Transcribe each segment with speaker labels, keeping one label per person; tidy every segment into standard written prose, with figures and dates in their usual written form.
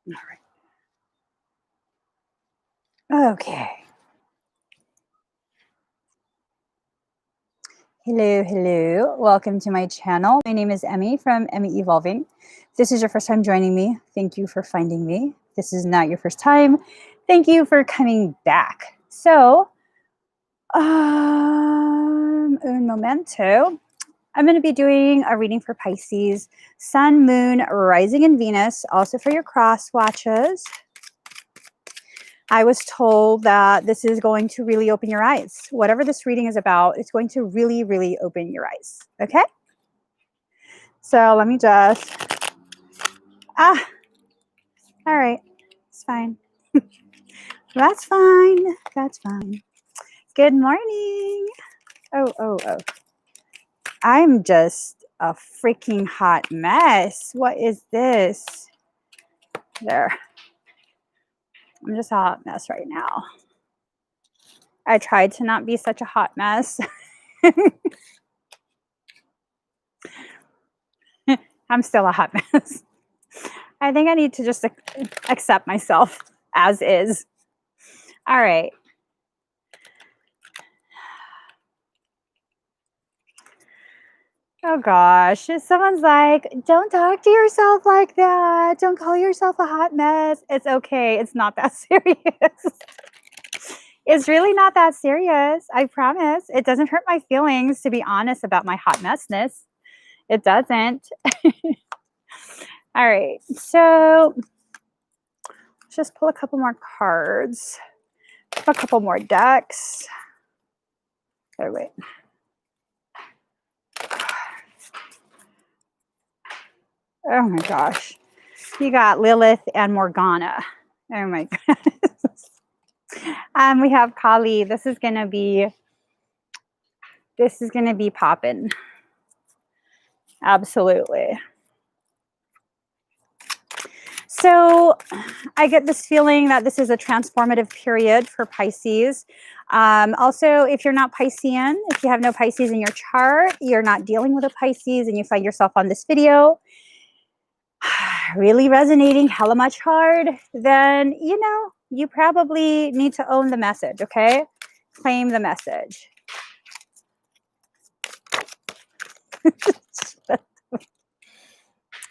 Speaker 1: All right. Okay. Hello, hello. Welcome to my channel. My name is Emmie from Emmie Evolving. If this is your first time joining me, thank you for finding me. If this is not your first time, thank you for coming back. So, un momento. I'm going to be doing a reading for Pisces, Sun, Moon, Rising, and Venus, also for your cross watches. I was told that this is going to really open your eyes. Whatever this reading is about, it's going to really, really open your eyes. Okay? So let me just, all right, it's fine. That's fine. That's fine. Good morning. Oh. I'm just a freaking hot mess. What is this? There. I'm just a hot mess right now. I tried to not be such a hot mess. I'm still a hot mess. I think I need to just accept myself as is. All right. Oh gosh, someone's like, don't talk to yourself like that. Don't call yourself a hot mess. It's okay. It's not that serious. It's really not that serious. I promise. It doesn't hurt my feelings to be honest about my hot messness. It doesn't. All right. So let's just pull a couple more cards. A couple more decks. Oh, wait. Oh my gosh. You got Lilith and Morgana. Oh my goodness. We have Kali. This is gonna be popping. Absolutely. So I get this feeling that this is a transformative period for Pisces. Also, if you're not Piscean, if you have no Pisces in your chart, you're not dealing with a Pisces and you find yourself on this video really resonating hella much hard, then, you know, you probably need to own the message, okay? Claim the message.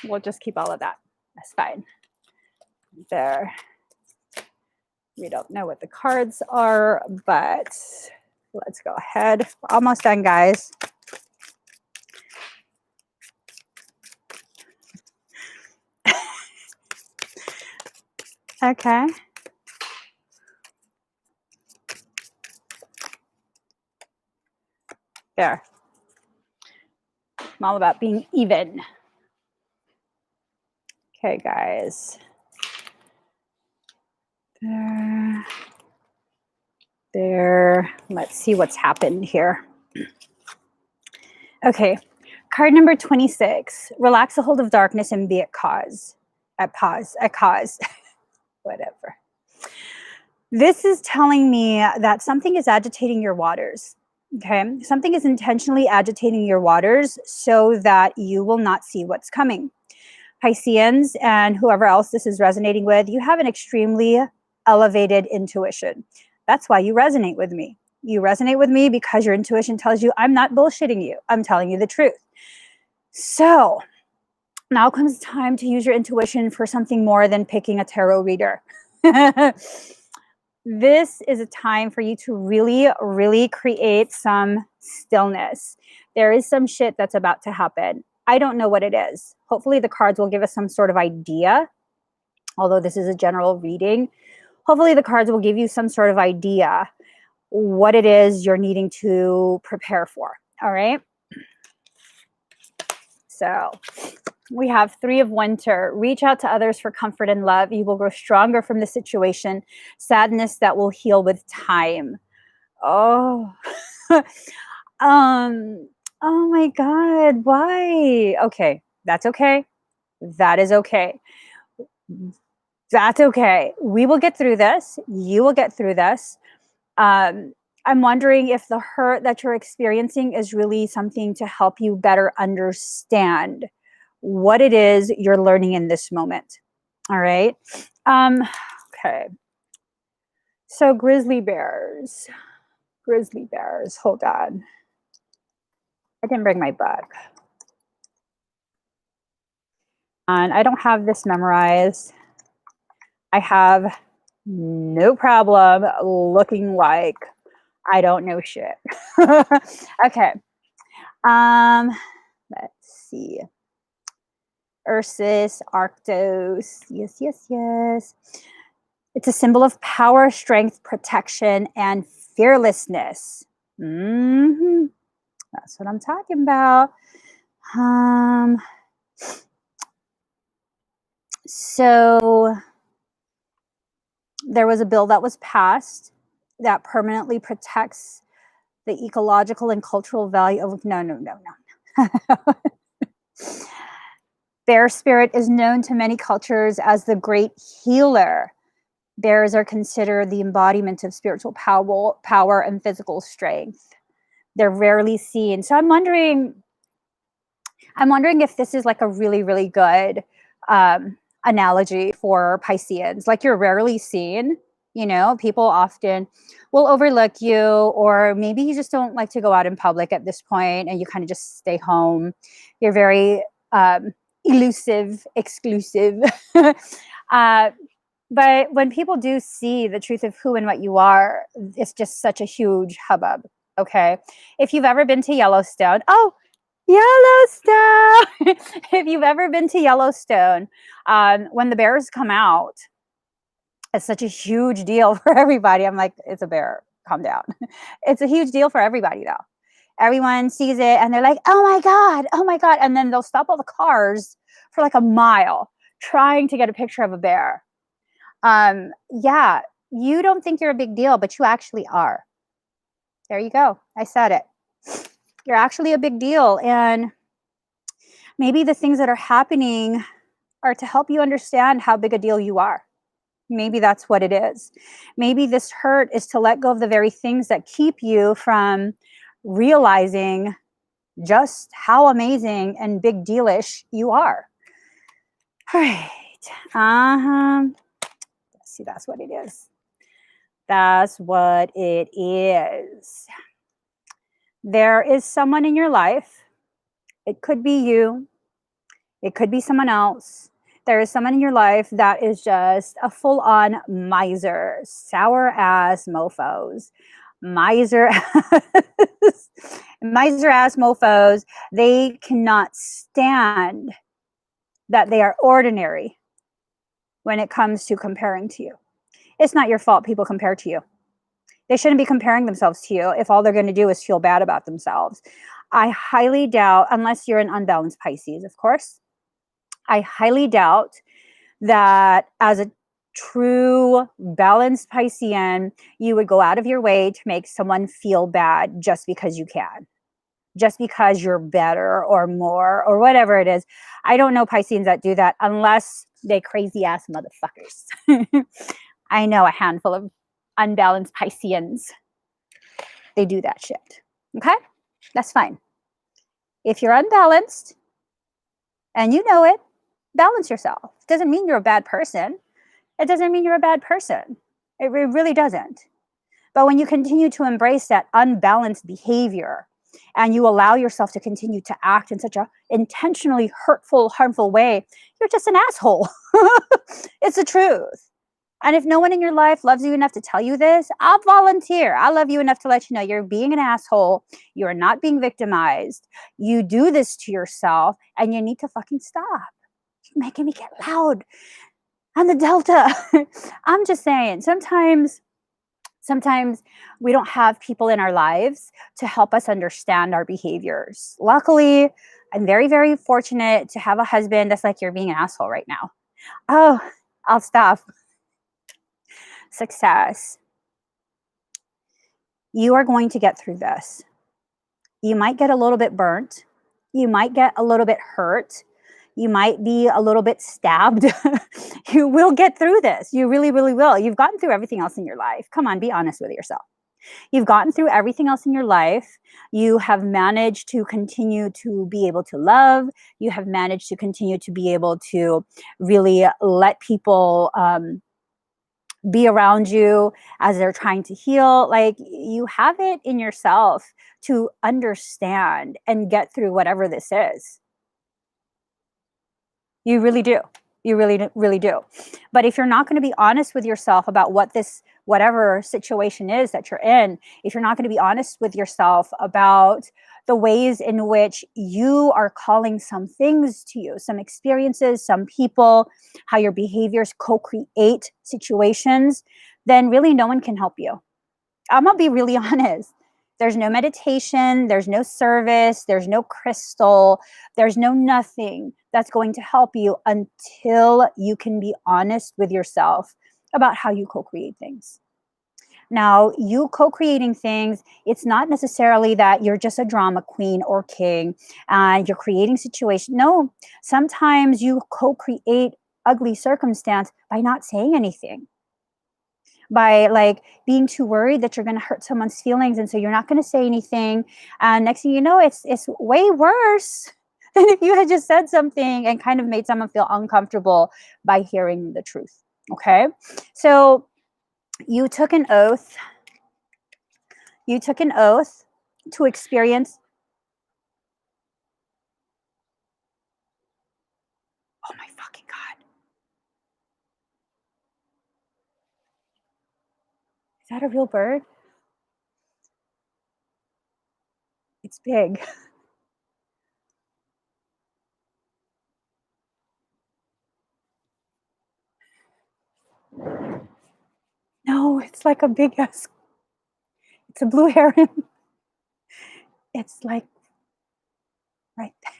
Speaker 1: We'll just keep all of that. That's fine. There. We don't know what the cards are, but let's go ahead. We're almost done, guys. Okay. There. I'm all about being even. Okay, guys. There. Let's see what's happened here. Okay. Card number 26. Relax a hold of darkness and be at cause. At pause. Whatever. This is telling me that something is agitating your waters. Okay. Something is intentionally agitating your waters so that you will not see what's coming. Pisceans and whoever else this is resonating with, you have an extremely elevated intuition. That's why you resonate with me. You resonate with me because your intuition tells you I'm not bullshitting you. I'm telling you the truth. So now comes time to use your intuition for something more than picking a tarot reader. This is a time for you to really, really create some stillness. There is some shit that's about to happen. I don't know what it is. Hopefully the cards will give us some sort of idea. Although this is a general reading, hopefully the cards will give you some sort of idea what it is you're needing to prepare for. All right. So we have 3 of Winter. Reach out to others for comfort and love. You will grow stronger from the situation. Sadness that will heal with time. Oh. Oh my God. Why? Okay. That's okay. That is okay. That's okay. We will get through this. You will get through this. I'm wondering if the hurt that you're experiencing is really something to help you better understand what it is you're learning in this moment. All right. Okay. So grizzly bears. Grizzly bears. Hold on. I didn't bring my book. And I don't have this memorized. I have no problem looking like I don't know shit. Okay. Let's see. Ursus, Arctos. Yes, yes, yes. It's a symbol of power, strength, protection, and fearlessness. Mm-hmm. That's what I'm talking about. So there was a bill that was passed that permanently protects the ecological and cultural value of no. Bear spirit is known to many cultures as the great healer. Bears are considered the embodiment of spiritual power and physical strength. They're rarely seen. So I'm wondering if this is like a really, really good analogy for Pisceans. Like, you're rarely seen. You know, people often will overlook you, or maybe you just don't like to go out in public at this point and you kind of just stay home. You're very elusive, exclusive. But when people do see the truth of who and what you are, it's just such a huge hubbub. Okay. If you've ever been to Yellowstone, Yellowstone. If you've ever been to Yellowstone, when the bears come out, it's such a huge deal for everybody. I'm like, it's a bear. Calm down. It's a huge deal for everybody, though. Everyone sees it and they're like, oh my God, oh my God. And then they'll stop all the cars for like a mile trying to get a picture of a bear. Yeah, you don't think you're a big deal, but you actually are. There you go. I said it. You're actually a big deal. And maybe the things that are happening are to help you understand how big a deal you are. Maybe that's what it is. Maybe this hurt is to let go of the very things that keep you from realizing just how amazing and big dealish you are. All right. Let's see, that's what it is. That's what it is. There is someone in your life. It could be you. It could be someone else. There is someone in your life that is just a full-on miser, sour ass mofos. Miser ass mofos. They cannot stand that they are ordinary when it comes to comparing to you. It's not your fault people compare to you. They shouldn't be comparing themselves to you if all they're going to do is feel bad about themselves. I highly doubt, unless you're an unbalanced Pisces, of course, I highly doubt that as a true balanced Piscean, you would go out of your way to make someone feel bad just because you can, just because you're better or more or whatever it is. I don't know Pisceans that do that unless they crazy ass motherfuckers. I know a handful of unbalanced Pisceans. They do that shit. Okay? That's fine. If you're unbalanced and you know it, balance yourself. It doesn't mean you're a bad person. It doesn't mean you're a bad person. It really doesn't. But when you continue to embrace that unbalanced behavior and you allow yourself to continue to act in such a intentionally hurtful, harmful way, you're just an asshole. It's the truth. And if no one in your life loves you enough to tell you this, I'll volunteer. I love you enough to let you know you're being an asshole. You're not being victimized. You do this to yourself and you need to fucking stop. You're making me get loud. I'm the Delta. I'm just saying, sometimes we don't have people in our lives to help us understand our behaviors. Luckily, I'm very, very fortunate to have a husband that's like, you're being an asshole right now. Oh, I'll stop. Success. You are going to get through this. You might get a little bit burnt. You might get a little bit hurt. You might be a little bit stabbed. You will get through this. You really, really will. You've gotten through everything else in your life. Come on, be honest with yourself. You've gotten through everything else in your life. You have managed to continue to be able to love. You have managed to continue to be able to really let people be around you as they're trying to heal. Like, you have it in yourself to understand and get through whatever this is. You really do. You really do. But if you're not going to be honest with yourself about what this, whatever situation is that you're in, if you're not going to be honest with yourself about the ways in which you are calling some things to you, some experiences, some people, how your behaviors co-create situations, then really no one can help you. I'm gonna be really honest. There's no meditation, there's no service, there's no crystal, there's no nothing that's going to help you until you can be honest with yourself about how you co-create things. Now, you co-creating things, it's not necessarily that you're just a drama queen or king and you're creating situations. No, sometimes you co-create ugly circumstance by not saying anything, by like being too worried that you're going to hurt someone's feelings, and so you're not going to say anything, and next thing you know, it's way worse than if you had just said something and kind of made someone feel uncomfortable by hearing the truth. Okay, so you took an oath. You took an oath to experience. Oh my fucking god, is that a real bird? It's big. No, it's like a big ass, it's a blue heron. It's like right there.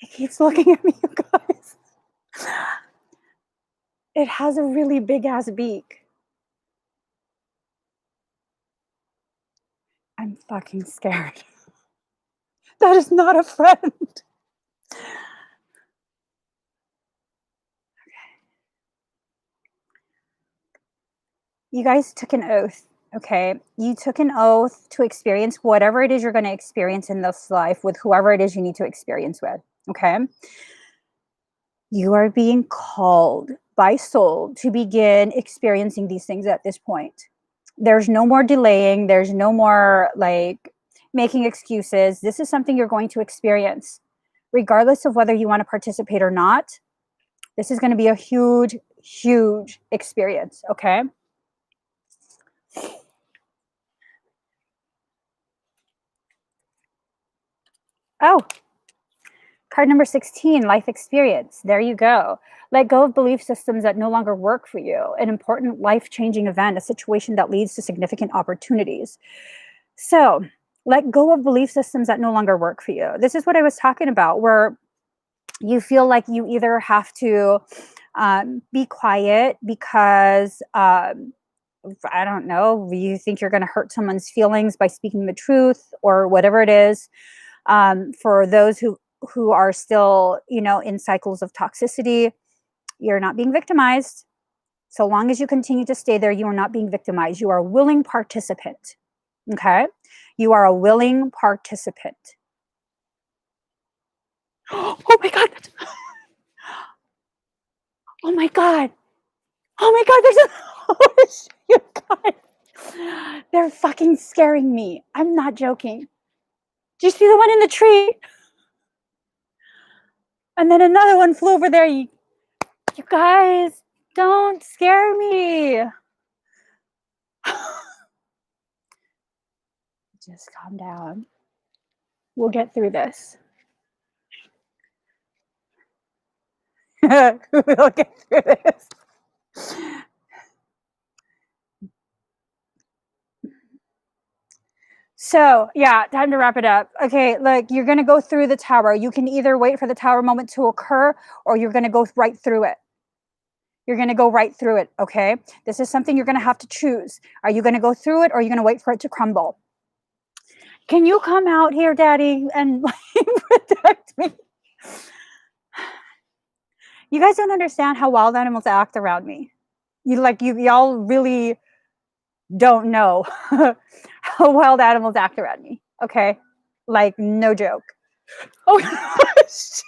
Speaker 1: It keeps looking at me, you guys. It has a really big ass beak. I'm fucking scared. That is not a friend. You guys took an oath, okay? You took an oath to experience whatever it is you're going to experience in this life with whoever it is you need to experience with, okay? You are being called by soul to begin experiencing these things at this point. There's no more delaying. There's no more like making excuses. This is something you're going to experience, regardless of whether you want to participate or not. This is going to be a huge, huge experience, okay? Oh, card number 16, life experience. There you go. Let go of belief systems that no longer work for you. An important life-changing event, a situation that leads to significant opportunities. So, let go of belief systems that no longer work for you. This is what I was talking about, where you feel like you either have to be quiet because I don't know, you think you're going to hurt someone's feelings by speaking the truth or whatever it is. For those who are still, you know, in cycles of toxicity, you're not being victimized. So long as you continue to stay there, you are not being victimized. You are a willing participant. Okay? You are a willing participant. Oh my God. Oh my God. Oh my God. There's a, oh, you guys. They're fucking scaring me. I'm not joking. Do you see the one in the tree? And then another one flew over there. You guys, don't scare me. Just calm down. We'll get through this. We'll get through this. So, yeah, time to wrap it up. Okay, look, you're going to go through the tower. You can either wait for the tower moment to occur or you're going to go right through it. You're going to go right through it, okay? This is something you're going to have to choose. Are you going to go through it or are you going to wait for it to crumble? Can you come out here, Daddy, and protect me? You guys don't understand how wild animals act around me. y'all really don't know how wild animals act around me. Okay. Like, no joke. Oh, shit.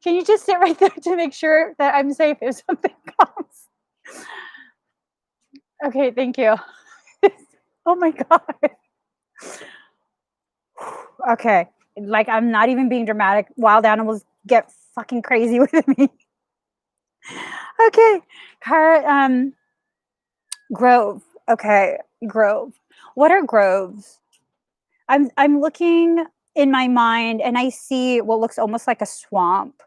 Speaker 1: Can you just sit right there to make sure that I'm safe if something comes? Okay, thank you. Oh my God. Okay. Like, I'm not even being dramatic. Wild animals get fucking crazy with me. Okay. Grove. Okay. Grove. What are groves? I'm looking in my mind and I see what looks almost like a swamp.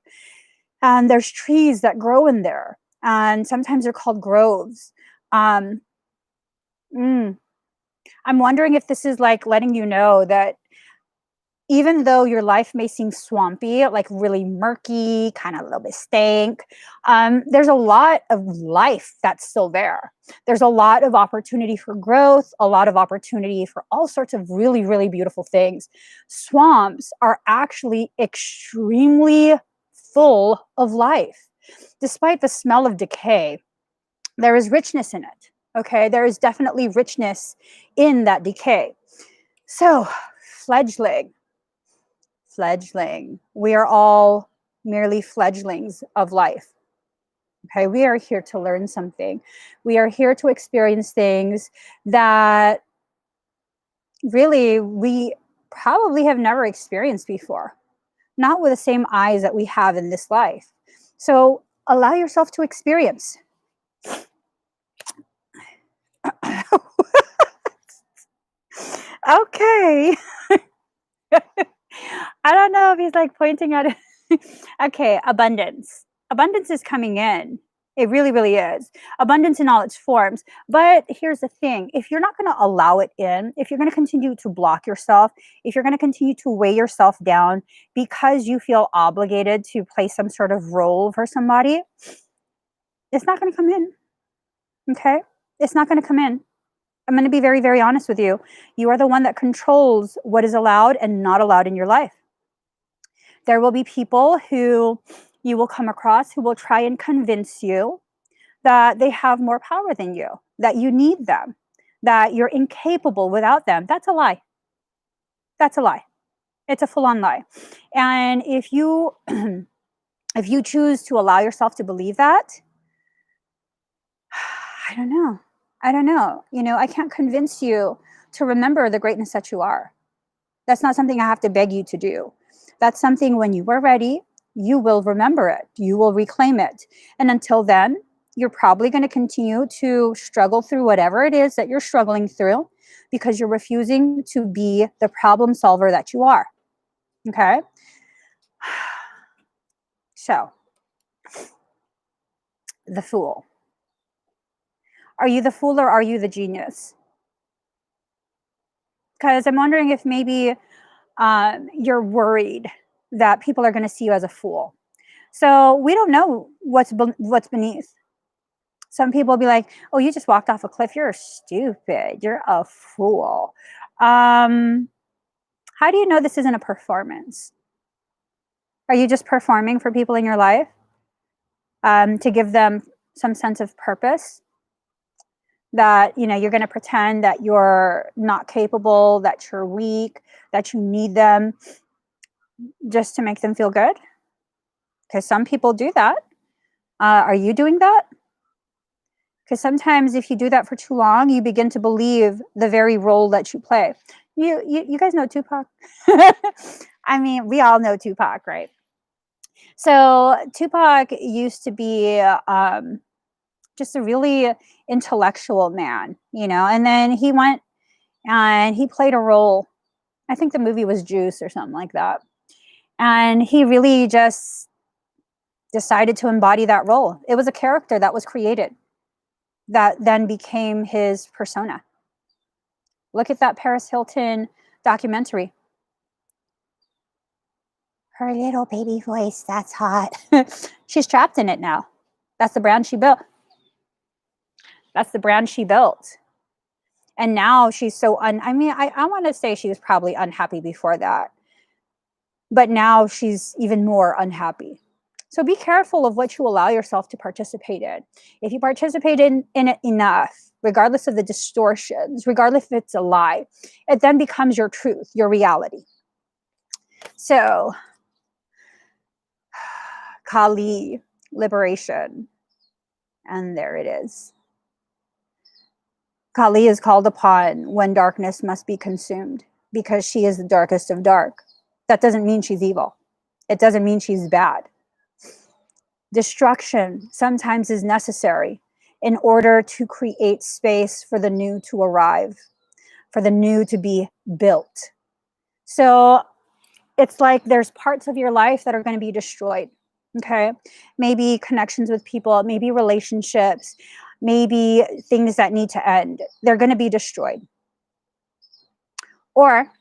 Speaker 1: And there's trees that grow in there. And sometimes they're called groves. Um, mm, I'm wondering if this is like letting you know that even though your life may seem swampy, like really murky, kind of a little bit stank, there's a lot of life that's still there. There's a lot of opportunity for growth, a lot of opportunity for all sorts of really, really beautiful things. Swamps are actually extremely full of life. Despite the smell of decay, there is richness in it. Okay, there is definitely richness in that decay. So, fledgling. We are all merely fledglings of life. Okay, we are here to learn something. We are here to experience things that really we probably have never experienced before, not with the same eyes that we have in this life. So allow yourself to experience. Okay. I don't know if he's like pointing at it. Okay, abundance. Abundance is coming in. It really, really is. Abundance in all its forms. But here's the thing, if you're not going to allow it in, if you're going to continue to block yourself, if you're going to continue to weigh yourself down because you feel obligated to play some sort of role for somebody, it's not going to come in. Okay? It's not going to come in. I'm going to be very, very honest with you. You are the one that controls what is allowed and not allowed in your life. There will be people who you will come across who will try and convince you that they have more power than you, that you need them, that you're incapable without them. That's a lie. That's a lie. It's a full-on lie. And if you if you choose to allow yourself to believe that, I don't know. I don't know. You know, I can't convince you to remember the greatness that you are. That's not something I have to beg you to do. That's something when you are ready, you will remember it. You will reclaim it. And until then, you're probably going to continue to struggle through whatever it is that you're struggling through because you're refusing to be the problem solver that you are. Okay? So, the fool. Are you the fool or are you the genius? Because I'm wondering if maybe you're worried that people are going to see you as a fool. So we don't know what's beneath. Some people will be like, "Oh, you just walked off a cliff. You're stupid. You're a fool." How do you know this isn't a performance? Are you just performing for people in your life to give them some sense of purpose? That you're going to pretend that you're not capable, that you're weak, that you need them, just to make them feel good? Because some people do that. Are you doing that? Because sometimes if you do that for too long, you begin to believe the very role that you play. You guys know Tupac? I mean, we all know Tupac, right? So Tupac used to be just a really intellectual man, and then he went and he played a role. I think the movie was Juice or something like that. And he really just decided to embody that role. It was a character that was created that then became his persona. Look at that Paris Hilton documentary. Her little baby voice, that's hot. She's trapped in it now. That's the brand she built. That's the brand she built. And now she's so I want to say she was probably unhappy before that. But now she's even more unhappy. So be careful of what you allow yourself to participate in. If you participate in it enough, regardless of the distortions, regardless if it's a lie, it then becomes your truth, your reality. So, Kali, liberation. And there it is. Kali is called upon when darkness must be consumed because she is the darkest of dark. That doesn't mean she's evil. It doesn't mean she's bad. Destruction sometimes is necessary in order to create space for the new to arrive, for the new to be built. So it's like there's parts of your life that are going to be destroyed. Okay. Maybe connections with people, maybe relationships, maybe things that need to end. They're going to be destroyed. Or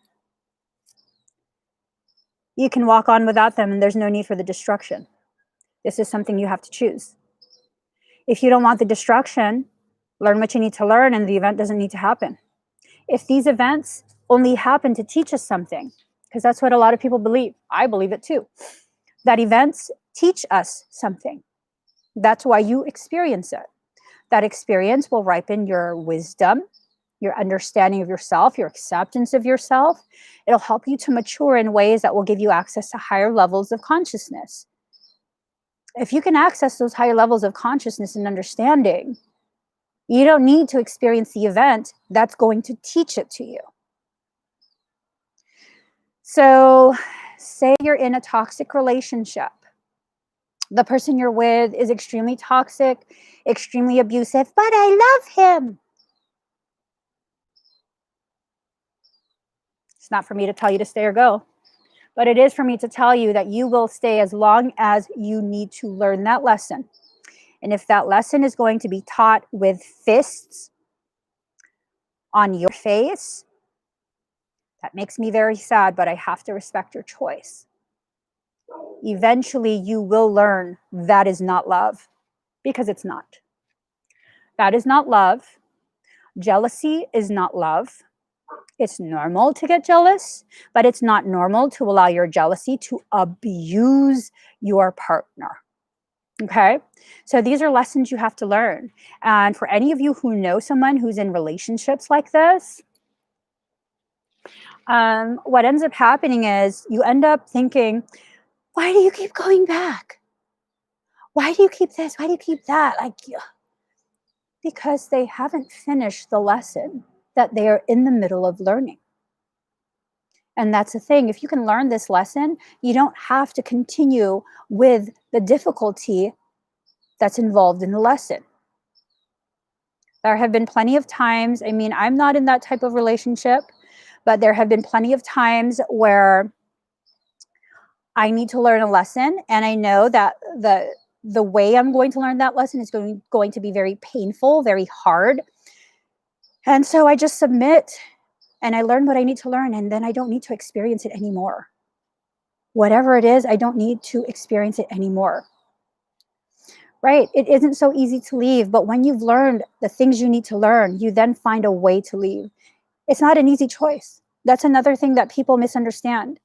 Speaker 1: you can walk on without them and there's no need for the destruction. This is something you have to choose. If you don't want the destruction, learn what you need to learn and the event doesn't need to happen. If these events only happen to teach us something, because that's what a lot of people believe, I believe it too, that events teach us something. That's why you experience it. That experience will ripen your wisdom, your understanding of yourself, your acceptance of yourself. It'll help you to mature in ways that will give you access to higher levels of consciousness. If you can access those higher levels of consciousness and understanding, you don't need to experience the event that's going to teach it to you. So, say you're in a toxic relationship. The person you're with is extremely toxic, extremely abusive, but I love him. It's not for me to tell you to stay or go, but it is for me to tell you that you will stay as long as you need to learn that lesson. And if that lesson is going to be taught with fists on your face, that makes me very sad, but I have to respect your choice. Eventually, you will learn that is not love, because it's not. That is not love. Jealousy is not love. It's normal to get jealous, but it's not normal to allow your jealousy to abuse your partner. Okay? So these are lessons you have to learn. And for any of you who know someone who's in relationships like this, what ends up happening is you end up thinking, why do you keep going back? Why do you keep this? Why do you keep that? Like, because they haven't finished the lesson that they are in the middle of learning. And that's the thing. If you can learn this lesson, you don't have to continue with the difficulty that's involved in the lesson. There have been plenty of times, I mean, I'm not in that type of relationship, but there have been plenty of times where I need to learn a lesson, and I know that the way I'm going to learn that lesson is going to be very painful, very hard. And so I just submit and I learn what I need to learn, and then I don't need to experience it anymore. Whatever it is, I don't need to experience it anymore. Right? It isn't so easy to leave, but when you've learned the things you need to learn, you then find a way to leave. It's not an easy choice. That's another thing that people misunderstand.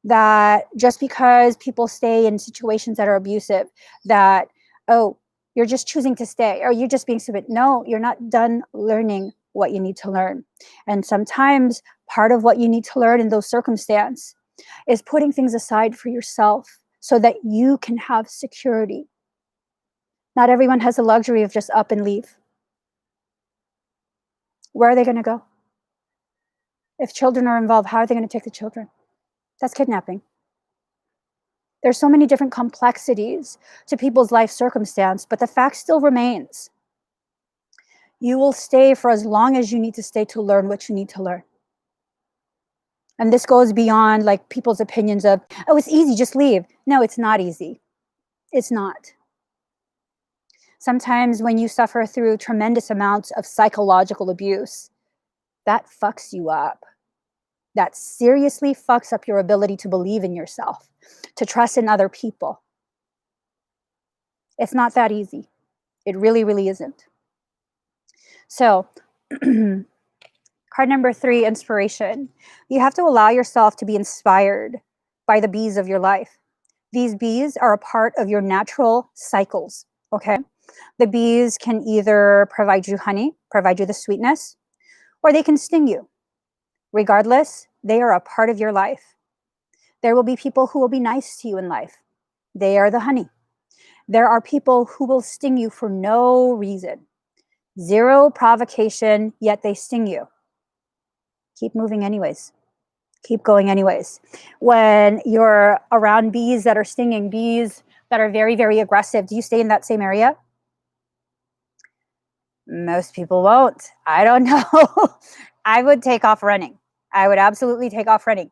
Speaker 1: That just because people stay in situations that are abusive, that, oh, you're just choosing to stay, or you're just being stupid. No, you're not done learning what you need to learn. And sometimes part of what you need to learn in those circumstances is putting things aside for yourself so that you can have security. Not everyone has the luxury of just up and leave. Where are they going to go? If children are involved, how are they going to take the children? That's kidnapping. There's so many different complexities to people's life circumstance, but the fact still remains. You will stay for as long as you need to stay to learn what you need to learn. And this goes beyond like people's opinions of, oh, it's easy, just leave. No, it's not easy. It's not. Sometimes when you suffer through tremendous amounts of psychological abuse, that fucks you up. That seriously fucks up your ability to believe in yourself, to trust in other people. It's not that easy. It really, really isn't. So, card number 3, inspiration. You have to allow yourself to be inspired by the bees of your life. These bees are a part of your natural cycles, okay? The bees can either provide you honey, provide you the sweetness, or they can sting you. Regardless, they are a part of your life. There will be people who will be nice to you in life. They are the honey. There are people who will sting you for no reason. Zero provocation, yet they sting you. Keep moving anyways. Keep going anyways. When you're around bees that are stinging, bees that are very, very aggressive, do you stay in that same area? Most people won't. I don't know. I would take off running. I would absolutely take off running.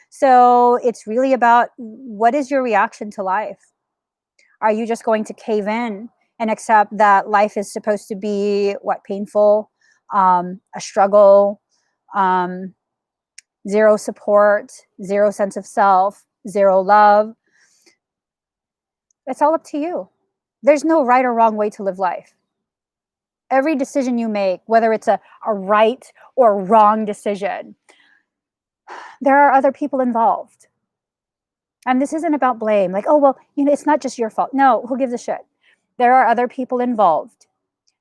Speaker 1: So it's really about, what is your reaction to life? Are you just going to cave in and accept that life is supposed to be what, painful, a struggle, zero support, zero sense of self, zero love? It's all up to you. There's no right or wrong way to live life. Every decision you make, whether it's a right or wrong decision, there are other people involved. And this isn't about blame. Like, oh, well, it's not just your fault. No, who gives a shit? There are other people involved.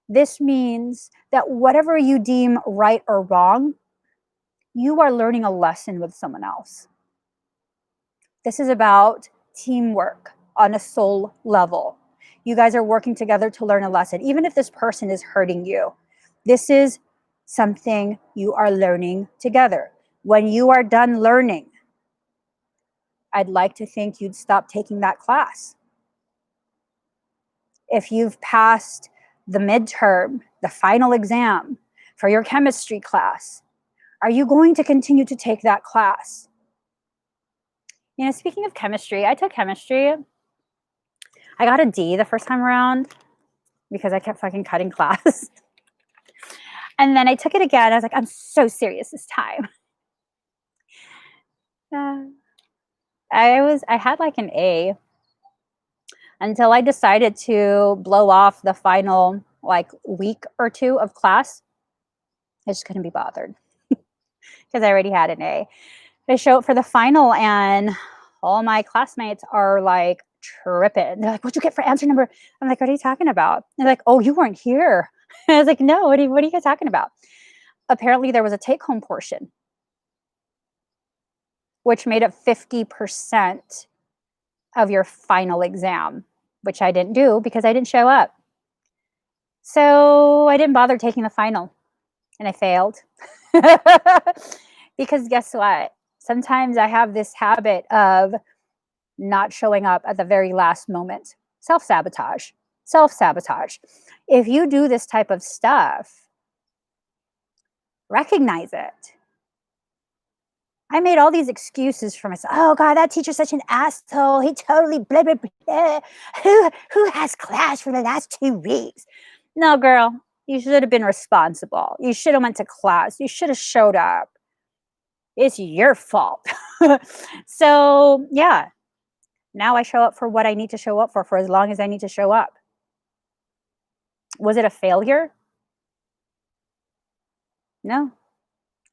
Speaker 1: This means that whatever you deem right or wrong, you are learning a lesson with someone else. This is about teamwork on a soul level. You guys are working together to learn a lesson. Even if this person is hurting you, this is something you are learning together. When you are done learning, I'd like to think you'd stop taking that class. If you've passed the midterm, the final exam for your chemistry class, are you going to continue to take that class? Speaking of chemistry, I took chemistry. I got a D the first time around because I kept fucking cutting class. And then I took it again. I was like, I'm so serious this time. I had like an A until I decided to blow off the final like week or two of class. I just couldn't be bothered because I already had an A. I show up for the final and all my classmates are like tripping. They're like, what'd you get for answer number? I'm like, what are you talking about? They're like, oh, you weren't here. I was like, no, what are you guys talking about? Apparently there was a take-home portion, which made up 50% of your final exam, which I didn't do because I didn't show up. So I didn't bother taking the final and I failed. Because guess what? Sometimes I have this habit of not showing up at the very last moment. Self-sabotage. Self-sabotage. If you do this type of stuff, recognize it. I made all these excuses for myself. Oh God, that teacher's such an asshole. He totally blah, blah, blah. Who has class for the last 2 weeks? No, girl, you should have been responsible. You should have went to class. You should have showed up. It's your fault. So yeah, now I show up for what I need to show up for as long as I need to show up. Was it a failure? No.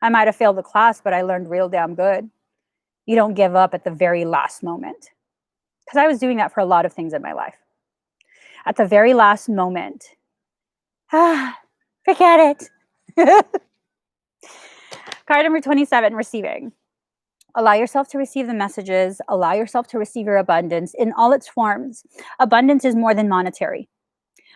Speaker 1: I might have failed the class, but I learned real damn good. You don't give up at the very last moment. Because I was doing that for a lot of things in my life. At the very last moment, forget it. Card number 27, receiving. Allow yourself to receive the messages. Allow yourself to receive your abundance in all its forms. Abundance is more than monetary.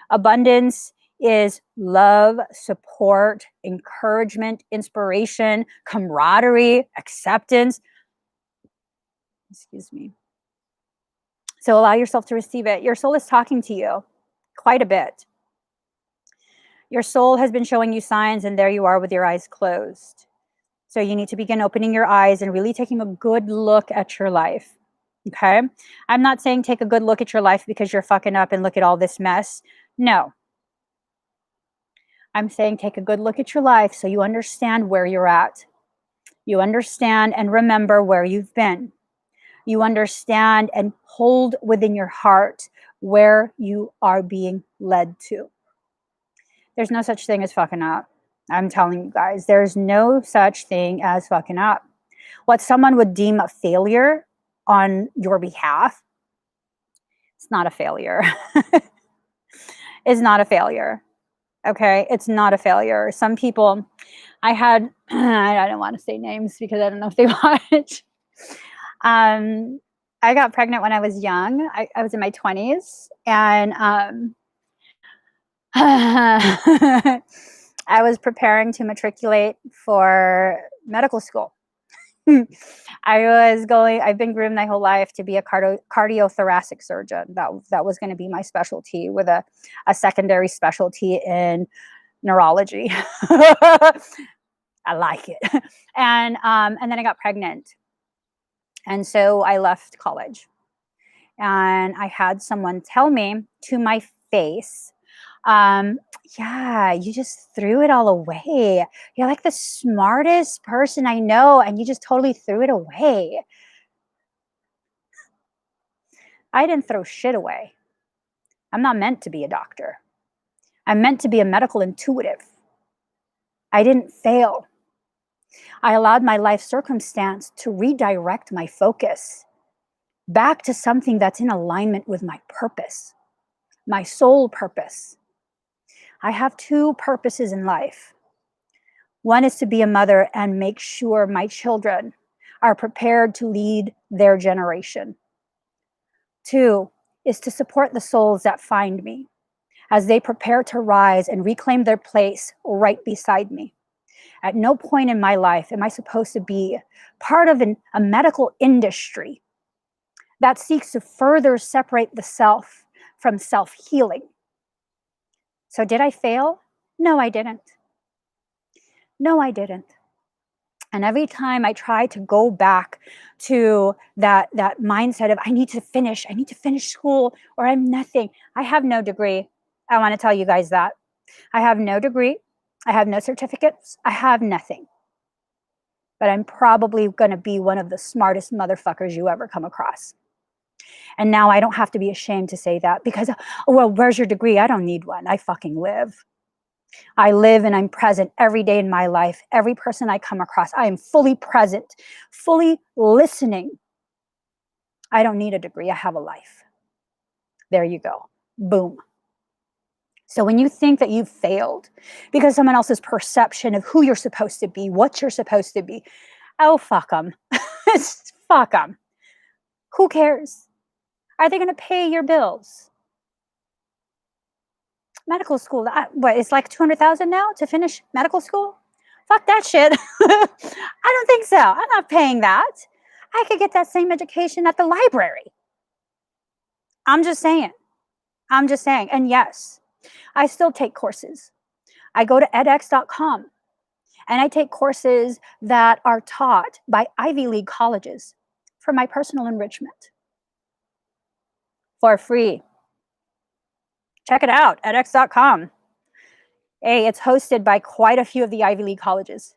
Speaker 1: Abundance is love, support, encouragement, inspiration, camaraderie, acceptance. Excuse me. So allow yourself to receive it. Your soul is talking to you quite a bit. Your soul has been showing you signs, and there you are with your eyes closed. So you need to begin opening your eyes and really taking a good look at your life. Okay? I'm not saying take a good look at your life because you're fucking up and look at all this mess. No. I'm saying take a good look at your life so you understand where you're at. You understand and remember where you've been. You understand and hold within your heart where you are being led to. There's no such thing as fucking up. I'm telling you guys, there's no such thing as fucking up. What someone would deem a failure on your behalf It's not a failure. It's not a failure. Okay, it's not a failure. Some people, I had, I don't want to say names because I don't know if they watch. I got pregnant when I was young. I was in my 20s, and I was preparing to matriculate for medical school. I've been groomed my whole life to be a cardiothoracic surgeon. That was going to be my specialty, with a secondary specialty in neurology. I like it. And then I got pregnant. And so I left college. And I had someone tell me to my face, yeah, you just threw it all away. You're like the smartest person I know, and you just totally threw it away. I didn't throw shit away. I'm not meant to be a doctor. I'm meant to be a medical intuitive. I didn't fail. I allowed my life circumstance to redirect my focus back to something that's in alignment with my purpose, my soul purpose. I have two purposes in life. One is to be a mother and make sure my children are prepared to lead their generation. Two is to support the souls that find me as they prepare to rise and reclaim their place right beside me. At no point in my life am I supposed to be part of a medical industry that seeks to further separate the self from self-healing. So did I fail? No, I didn't. No, I didn't. And every time I try to go back to that mindset of I need to finish school, or I'm nothing. I have no degree. I want to tell you guys that. I have no degree. I have no certificates. I have nothing. But I'm probably going to be one of the smartest motherfuckers you ever come across. And now I don't have to be ashamed to say that because, oh, well, where's your degree? I don't need one. I fucking live. I live and I'm present every day in my life. Every person I come across, I am fully present, fully listening. I don't need a degree. I have a life. There you go. Boom. So when you think that you've failed because someone else's perception of who you're supposed to be, what you're supposed to be, oh, fuck them. Fuck them. Who cares? Are they going to pay your bills? Medical school, what, it's like $200,000 now to finish medical school? Fuck that shit. I don't think so. I'm not paying that. I could get that same education at the library. I'm just saying. And yes, I still take courses. I go to edX.com and I take courses that are taught by Ivy League colleges for my personal enrichment for free. Check it out, edX.com. Hey, it's hosted by quite a few of the Ivy League colleges.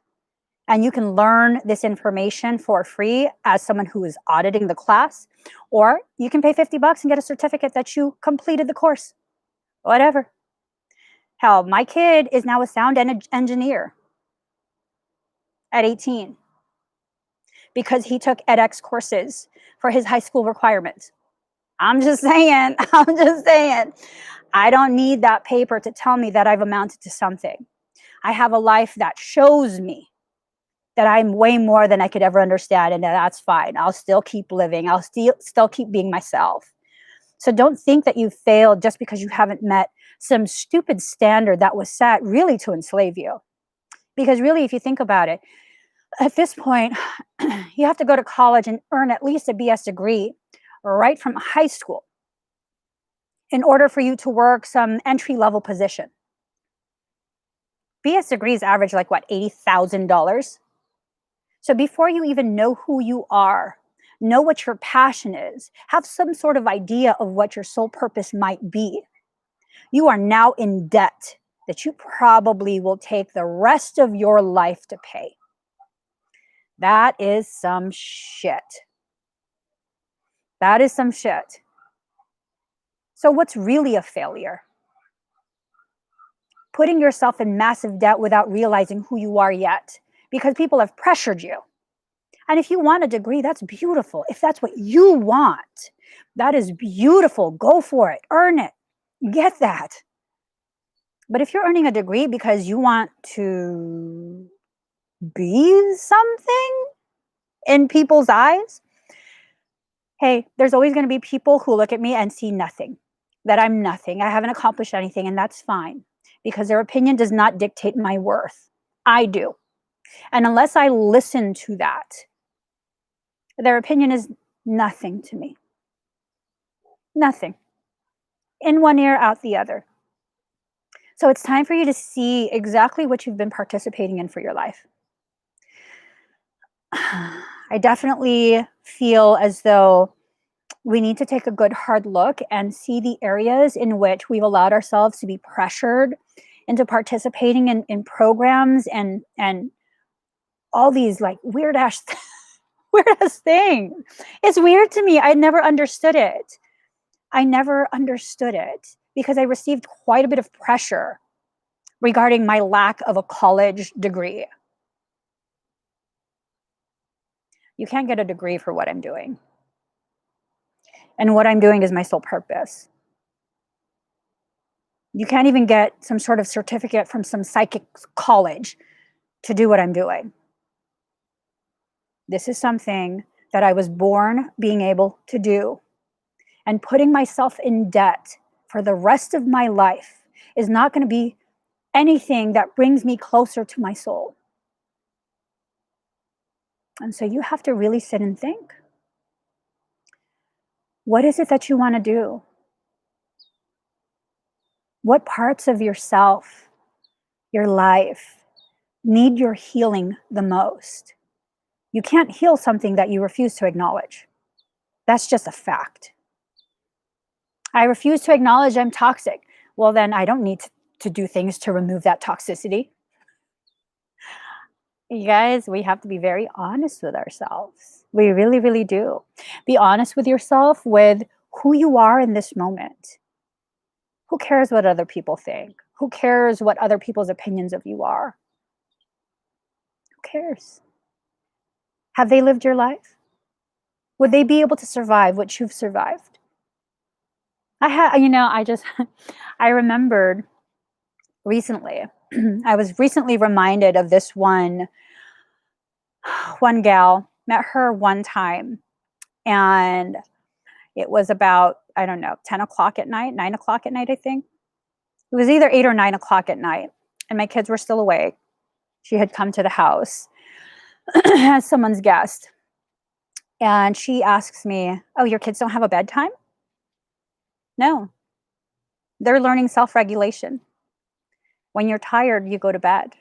Speaker 1: And you can learn this information for free as someone who is auditing the class, or you can pay $50 and get a certificate that you completed the course. Whatever. Hell, my kid is now a sound engineer at 18 because he took edX courses for his high school requirements. I'm just saying. I don't need that paper to tell me that I've amounted to something. I have a life that shows me that I'm way more than I could ever understand, and that's fine. I'll still keep living. I'll still keep being myself. So don't think that you failed just because you haven't met some stupid standard that was set really to enslave you. Because really, if you think about it, at this point, you have to go to college and earn at least a BS degree right from high school in order for you to work some entry-level position. BS degrees average like what, $80,000? So before you even know who you are, know what your passion is, have some sort of idea of what your soul purpose might be, you are now in debt that you probably will take the rest of your life to pay. That is some shit. That is some shit. So what's really a failure? Putting yourself in massive debt without realizing who you are yet, because people have pressured you. And if you want a degree, that's beautiful. If that's what you want, that is beautiful. Go for it. Earn it. Get that. But if you're earning a degree because you want to be something in people's eyes, hey, there's always going to be people who look at me and see nothing, that I'm nothing. I haven't accomplished anything, and that's fine because their opinion does not dictate my worth. I do. And unless I listen to that, their opinion is nothing to me. Nothing. In one ear, out the other. So it's time for you to see exactly what you've been participating in for your life. I definitely feel as though we need to take a good hard look and see the areas in which we've allowed ourselves to be pressured into participating in programs and all these like weird ass thing. It's weird to me. I never understood it. I never understood it because I received quite a bit of pressure regarding my lack of a college degree. You can't get a degree for what I'm doing. And what I'm doing is my sole purpose. You can't even get some sort of certificate from some psychic college to do what I'm doing. This is something that I was born being able to do. And putting myself in debt for the rest of my life is not going to be anything that brings me closer to my soul. And so you have to really sit and think. What is it that you want to do? What parts of yourself, your life, need your healing the most? You can't heal something that you refuse to acknowledge. That's just a fact. I refuse to acknowledge I'm toxic. Well, then I don't need to do things to remove that toxicity. You guys, we have to be very honest with ourselves. We really, really do. Be honest with yourself with who you are in this moment. Who cares what other people think? Who cares what other people's opinions of you are? Who cares? Have they lived your life? Would they be able to survive what you've survived? I remembered recently, I was recently reminded of this one gal, met her one time, and it was about, I don't know, 10 o'clock at night, 9 o'clock at night, I think. It was either 8 or 9 o'clock at night, and my kids were still awake. She had come to the house as someone's guest. And she asks me, "Oh, your kids don't have a bedtime?" No. They're learning self-regulation. When you're tired, you go to bed.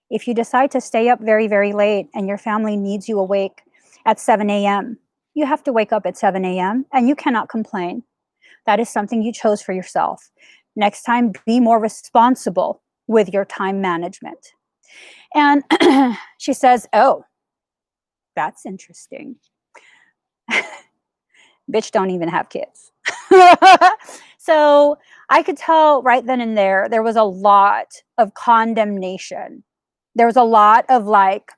Speaker 1: If you decide to stay up very, very late and your family needs you awake at 7 a.m., you have to wake up at 7 a.m. and you cannot complain. That is something you chose for yourself. Next time, be more responsible with your time management. And she says, "Oh, that's interesting." Bitch, don't even have kids. So I could tell right then and there was a lot of condemnation. There was a lot of like,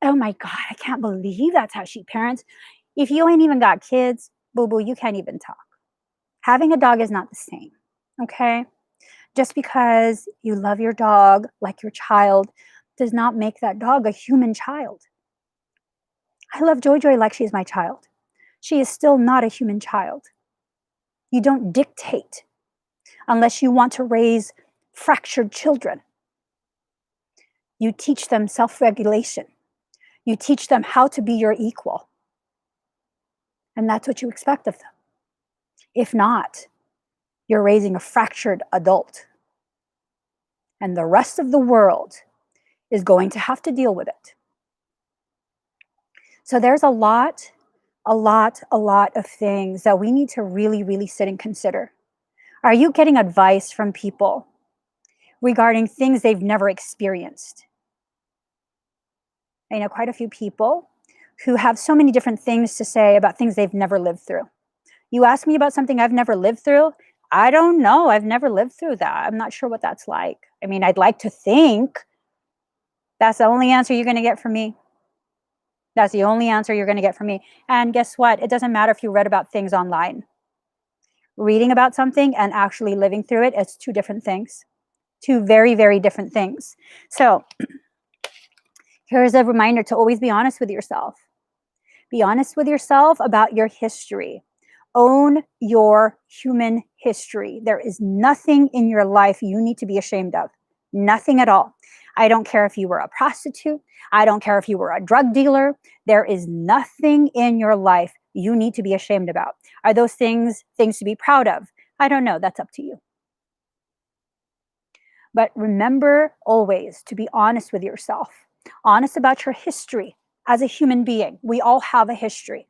Speaker 1: "Oh my God, I can't believe that's how she parents." If you ain't even got kids, boo-boo, you can't even talk. Having a dog is not the same, okay? Just because you love your dog like your child does not make that dog a human child. I love Joy like she's my child. She is still not a human child. You don't dictate unless you want to raise fractured children. You teach them self-regulation. You teach them how to be your equal. And that's what you expect of them. If not, you're raising a fractured adult. And the rest of the world is going to have to deal with it. So there's a lot of things that we need to really, really sit and consider. Are you getting advice from people regarding things they've never experienced? I know quite a few people who have so many different things to say about things they've never lived through. You ask me about something I've never lived through, I don't know. I've never lived through that. I'm not sure what that's like. I mean, I'd like to think that's the only answer you're going to get from me. That's the only answer you're going to get from me. And guess what? It doesn't matter if you read about things online. Reading about something and actually living through it, it's two different things. Two very, very different things. So here's a reminder to always be honest with yourself. Be honest with yourself about your history. Own your human history. There is nothing in your life you need to be ashamed of. Nothing at all. I don't care if you were a prostitute. I don't care if you were a drug dealer. There is nothing in your life you need to be ashamed about. Are those things to be proud of? I don't know. That's up to you. But remember always to be honest with yourself. Honest about your history as a human being. We all have a history.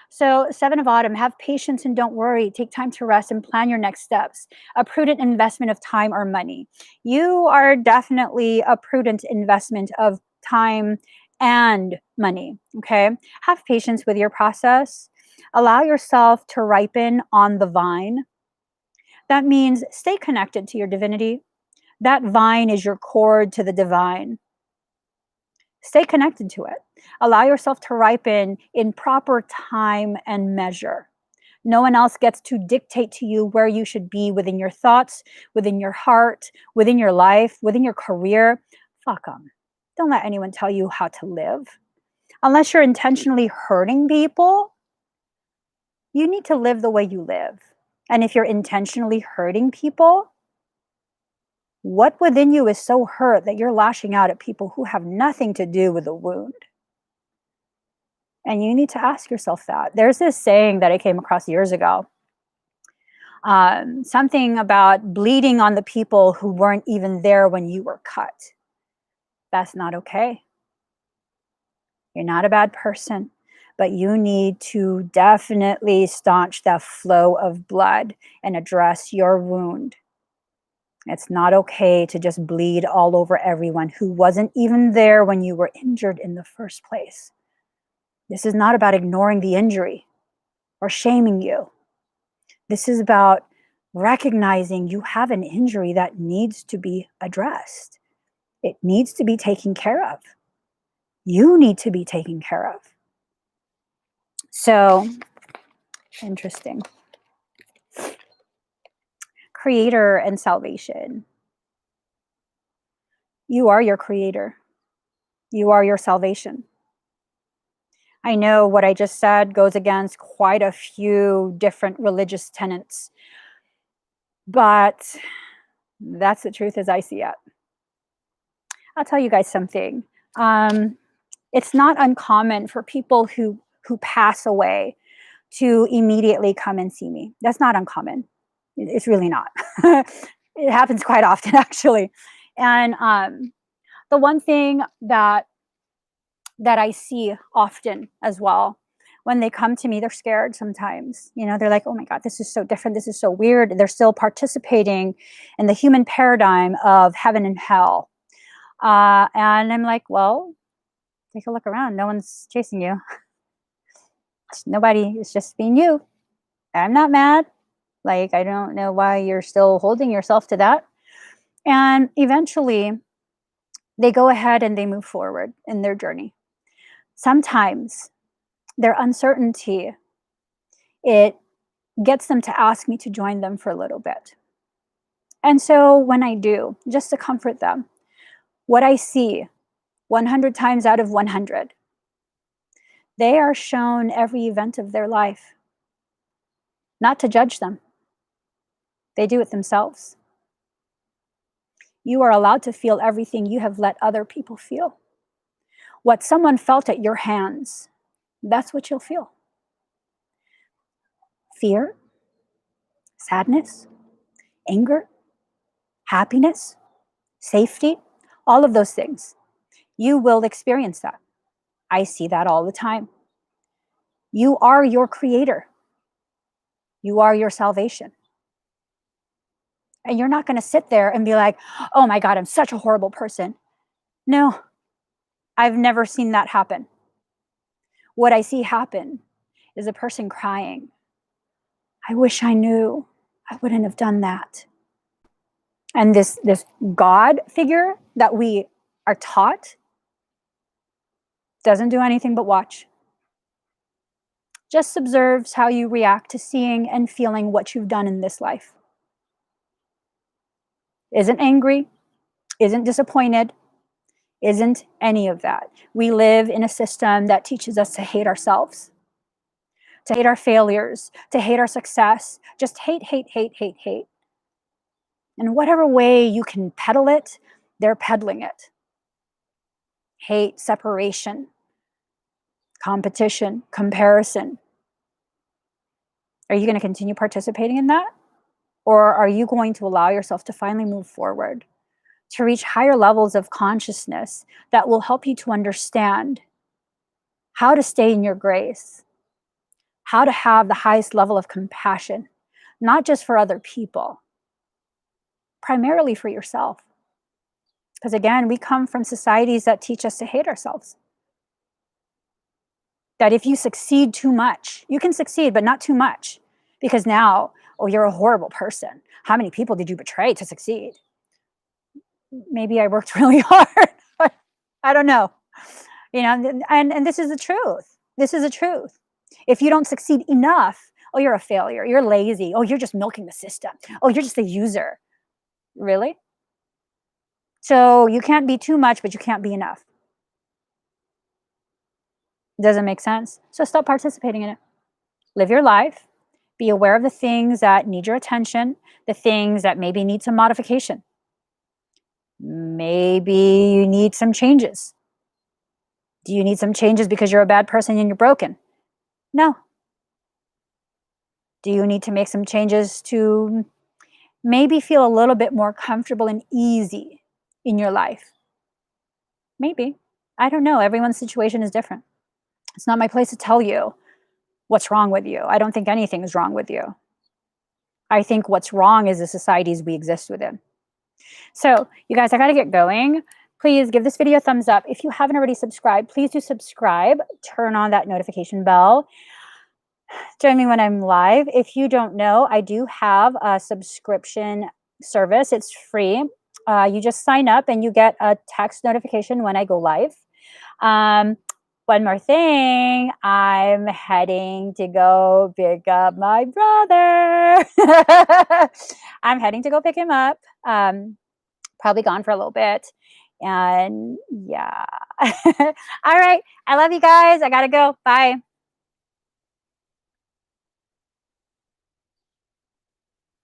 Speaker 1: So 7 of Autumn, have patience and don't worry. Take time to rest and plan your next steps. A prudent investment of time or money. You are definitely a prudent investment of time and money, okay? Have patience with your process. Allow yourself to ripen on the vine. That means stay connected to your divinity. That vine is your cord to the divine. Stay connected to it. Allow yourself to ripen in proper time and measure. No one else gets to dictate to you where you should be within your thoughts, within your heart, within your life, within your career. Fuck them. Don't let anyone tell you how to live. Unless you're intentionally hurting people, you need to live the way you live. And if you're intentionally hurting people, what within you is so hurt that you're lashing out at people who have nothing to do with the wound? And you need to ask yourself that. There's this saying that I came across years ago. Something about bleeding on the people who weren't even there when you were cut. That's not okay. You're not a bad person, but you need to definitely staunch the flow of blood and address your wound. It's not okay to just bleed all over everyone who wasn't even there when you were injured in the first place. This is not about ignoring the injury or shaming you. This is about recognizing you have an injury that needs to be addressed. It needs to be taken care of. You need to be taken care of. So, interesting. Creator and salvation. You are your creator. You are your salvation. I know what I just said goes against quite a few different religious tenets, but that's the truth as I see it. I'll tell you guys something. It's not uncommon for people who pass away to immediately come and see me. That's not uncommon. It's really not. It happens quite often, actually. And the one thing that I see often as well, when they come to me, they're scared sometimes. You know, they're like, oh my God, this is so different. This is so weird. They're still participating in the human paradigm of heaven and hell. And I'm like, well, take a look around. No one's chasing you. Nobody. It's just being you. I'm not mad. Like, I don't know why you're still holding yourself to that. And eventually, they go ahead and they move forward in their journey. Sometimes their uncertainty, it gets them to ask me to join them for a little bit. And so when I do, just to comfort them, what I see 100 times out of 100, they are shown every event of their life, not to judge them. They do it themselves. You are allowed to feel everything you have let other people feel. What someone felt at your hands, that's what you'll feel. Fear, sadness, anger, happiness, safety, all of those things. You will experience that. I see that all the time. You are your creator. You are your salvation. And you're not going to sit there and be like, oh my God, I'm such a horrible person. No, I've never seen that happen. What I see happen is a person crying. I wish I knew. I wouldn't have done that. And this God figure that we are taught, Doesn't do anything but watch. Just observes how you react to seeing and feeling what you've done in this life. Isn't angry, isn't disappointed, isn't any of that. We live in a system that teaches us to hate ourselves, to hate our failures, to hate our success. Just hate, hate, hate, hate, hate. And whatever way you can peddle it, they're peddling it. Hate, separation, competition, comparison. Are you going to continue participating in that? Or are you going to allow yourself to finally move forward, to reach higher levels of consciousness that will help you to understand how to stay in your grace, how to have the highest level of compassion, not just for other people, primarily for yourself? Because again, we come from societies that teach us to hate ourselves. That if you succeed too much, you can succeed, but not too much. Because now, oh, you're a horrible person. How many people did you betray to succeed? Maybe I worked really hard, but I don't know. You know, and this is the truth. This is the truth. If you don't succeed enough, oh, you're a failure. You're lazy. Oh, you're just milking the system. Oh, you're just a user. Really? So you can't be too much, but you can't be enough. Doesn't make sense. So stop participating in it. Live your life. Be aware of the things that need your attention, the things that maybe need some modification. Maybe you need some changes. Do you need some changes because you're a bad person and you're broken? No. Do you need to make some changes to maybe feel a little bit more comfortable and easy in your life? Maybe. I don't know. Everyone's situation is different. It's not my place to tell you what's wrong with you. I don't think anything is wrong with you. I think what's wrong is the societies we exist within. So, you guys, I got to get going. Please give this video a thumbs up. If you haven't already subscribed, please do subscribe. Turn on that notification bell. Join me when I'm live. If you don't know, I do have a subscription service. It's free. You just sign up and you get a text notification when I go live. One more thing, I'm heading to go pick up my brother. I'm heading to go pick him up. Probably gone for a little bit. And yeah. All right. I love you guys. I got to go. Bye.